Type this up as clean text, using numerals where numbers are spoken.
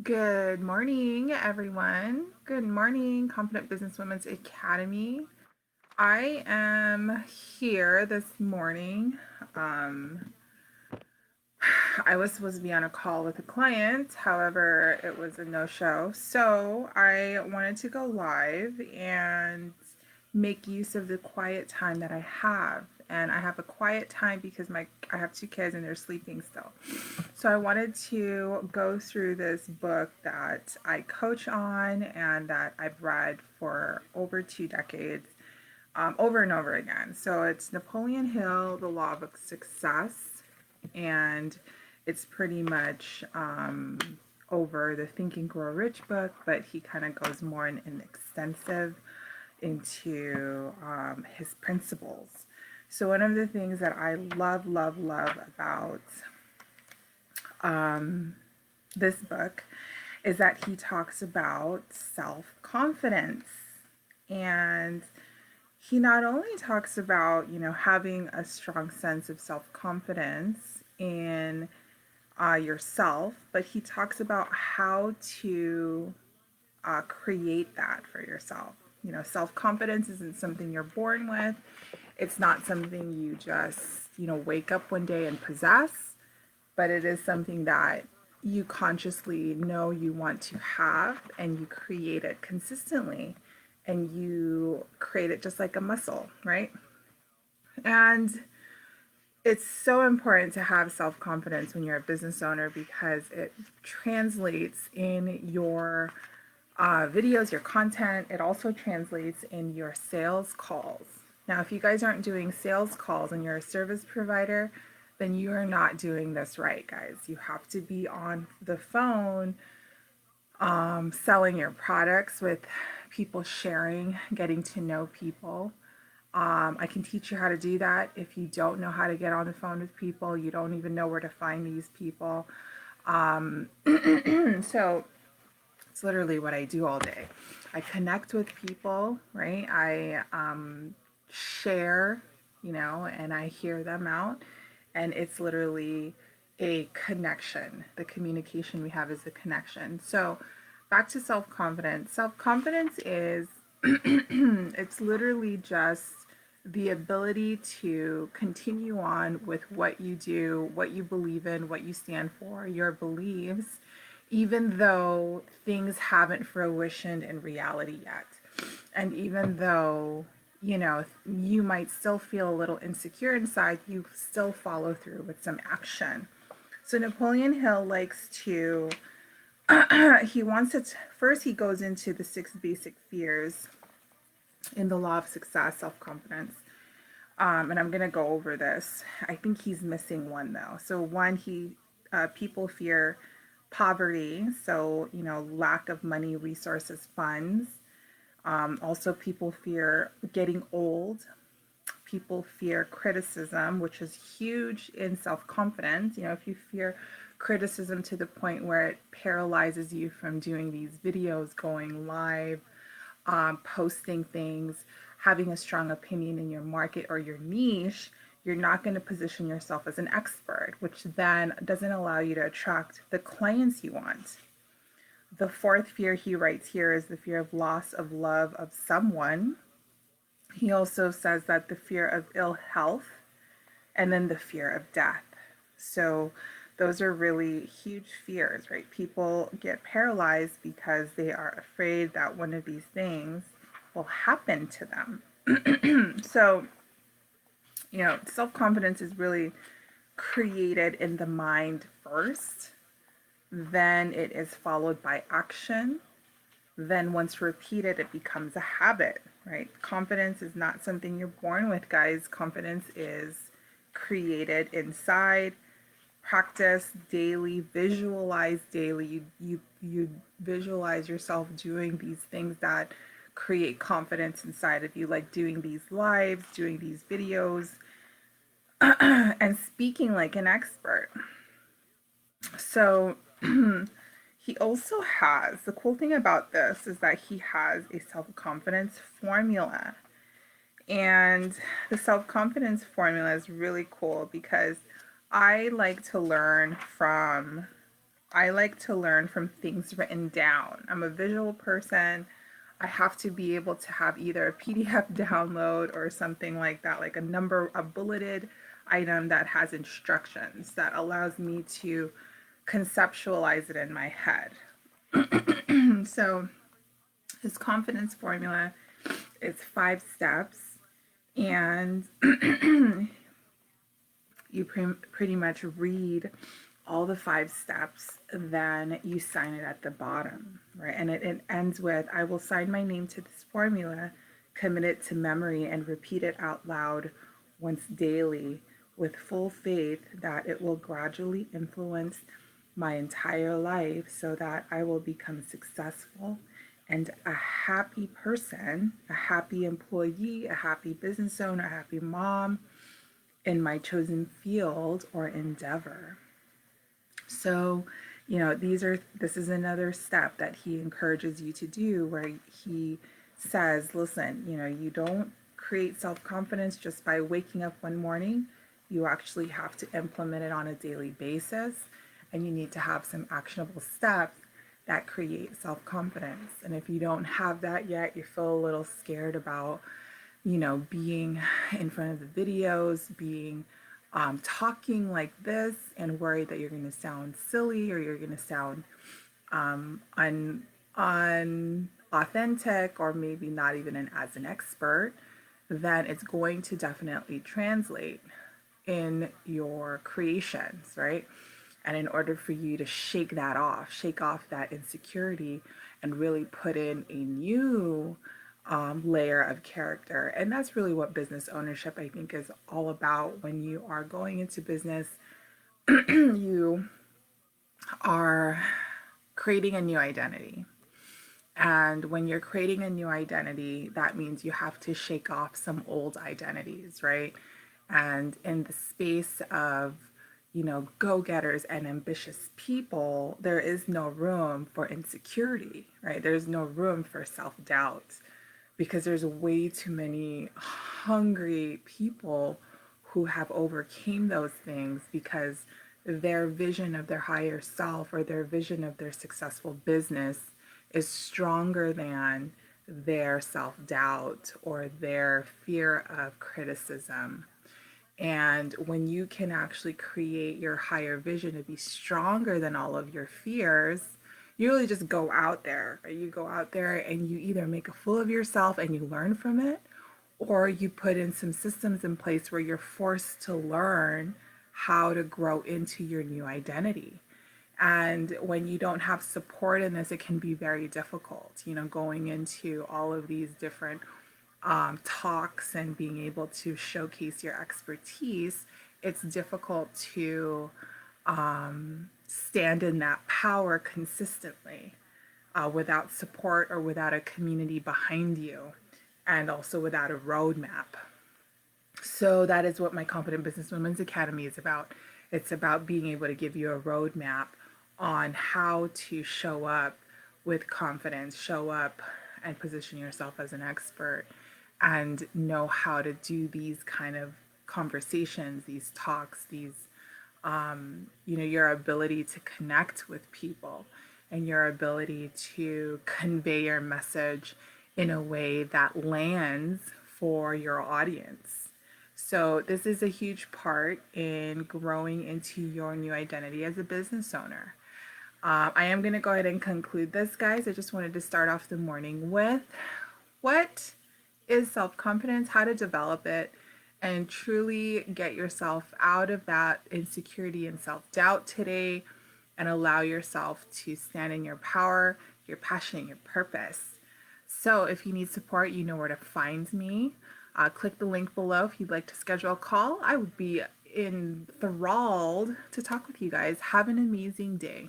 Good morning, everyone. Good morning, Confident Businesswomen's Academy. I am here this morning. Um, I was supposed to be on a call with a client, however, it was a no show. So I wanted to go live and make use of the quiet time that I have. And I have a quiet time because I have two kids and they're sleeping still. So I wanted to go through this book that I coach on and that I've read for over 2 decades, over and over again. So it's Napoleon Hill, The Law of Success, and it's pretty much over the Think and Grow Rich book, but he kind of goes more in extensive into his principles. So one of the things that I love, love, love about this book is that he talks about self confidence. And he not only talks about, having a strong sense of self confidence in yourself, but he talks about how to create that for yourself. Self confidence isn't something you're born with, it's not something you just, wake up one day and possess, but it is something that you consciously know you want to have and you create it consistently and you create it just like a muscle, right? And it's so important to have self confidence when you're a business owner because it translates in your videos, your content. It also translates in your sales calls. Now, if you guys aren't doing sales calls and you're a service provider, then you are not doing this right, guys. You have to be on the phone selling your products with people sharing, getting to know people. I can teach you how to do that. If you don't know how to get on the phone with people, you don't even know where to find these people. So it's literally what I do all day. I connect with people, right? I share, and I hear them out. And it's literally a connection. The communication we have is a connection. So back to self confidence. Self confidence is, it's literally just the ability to continue on with what you do, what you believe in, what you stand for, your beliefs, even though things haven't fruitioned in reality yet. And even though, you might still feel a little insecure inside, you still follow through with some action. So Napoleon Hill likes to, he wants to, first he goes into the 6 basic fears in the law of success, self confidence. And I'm going to go over this. I think he's missing one though. So one, people fear poverty. So, lack of money, resources, funds. Also, people fear getting old. People fear criticism, which is huge in self confidence. If you fear criticism to the point where it paralyzes you from doing these videos, going live, posting things, having a strong opinion in your market or your niche, you're not going to position yourself as an expert, which then doesn't allow you to attract the clients you want. The fourth fear he writes here is the fear of loss of love of someone. He also says that the fear of ill health and then the fear of death. So those are really huge fears, right? People get paralyzed because they are afraid that one of these things will happen to them. So, self confidence is really created in the mind first, then it is followed by action. Then, once repeated, it becomes a habit, right? Confidence is not something you're born with, guys. Confidence is created inside, practice daily, visualize daily. You visualize yourself doing these things that create confidence inside of you, like doing these lives, doing these videos, and speaking like an expert. So he also has, the cool thing about this is that he has a self confidence formula. And the self confidence formula is really cool because I like to learn from I like to learn from things written down. I'm a visual person. I have to be able to have either a PDF download or something like that, like a bulleted item that has instructions that allows me to conceptualize it in my head. So, his confidence formula is 5 steps, and you pretty much read all the 5 steps, then you sign it at the bottom, right? And it ends with, I will sign my name to this formula, commit it to memory, and repeat it out loud once daily with full faith that it will gradually influence my entire life so that I will become successful and a happy person, a happy employee, a happy business owner, a happy mom in my chosen field or endeavor. So, this is another step that he encourages you to do where he says, listen, you don't create self confidence just by waking up one morning. You actually have to implement it on a daily basis, and you need to have some actionable steps that create self confidence. And if you don't have that yet, you feel a little scared about, being in front of the videos, being talking like this, and worried that you're going to sound silly or you're going to sound unauthentic, or maybe not even as an expert, then it's going to definitely translate in your creations, right? And in order for you to shake off that insecurity and really put in a new layer of character. And that's really what business ownership, I think, is all about. When you are going into business, you are creating a new identity. And when you're creating a new identity, that means you have to shake off some old identities, right? And in the space of, go getters and ambitious people, there is no room for insecurity, right? There's no room for self doubt, because there's way too many hungry people who have overcame those things because their vision of their higher self or their vision of their successful business is stronger than their self-doubt or their fear of criticism. And when you can actually create your higher vision to be stronger than all of your fears, you really just go out there. Right? You go out there and you either make a fool of yourself and you learn from it, or you put in some systems in place where you're forced to learn how to grow into your new identity. And when you don't have support in this, it can be very difficult, going into all of these different talks and being able to showcase your expertise. It's difficult to stand in that power consistently without support or without a community behind you, and also without a roadmap. So that is what my Confident Business Women's Academy is about. It's about being able to give you a roadmap on how to show up with confidence, show up and position yourself as an expert, and know how to do these kind of conversations, these talks, your ability to connect with people and your ability to convey your message in a way that lands for your audience. So, this is a huge part in growing into your new identity as a business owner. I am going to go ahead and conclude this, guys. I just wanted to start off the morning with what is self confidence, how to develop it, and truly get yourself out of that insecurity and self doubt today, and allow yourself to stand in your power, your passion, and your purpose. So, if you need support, you know where to find me. Click the link below if you'd like to schedule a call. I would be enthralled to talk with you guys. Have an amazing day.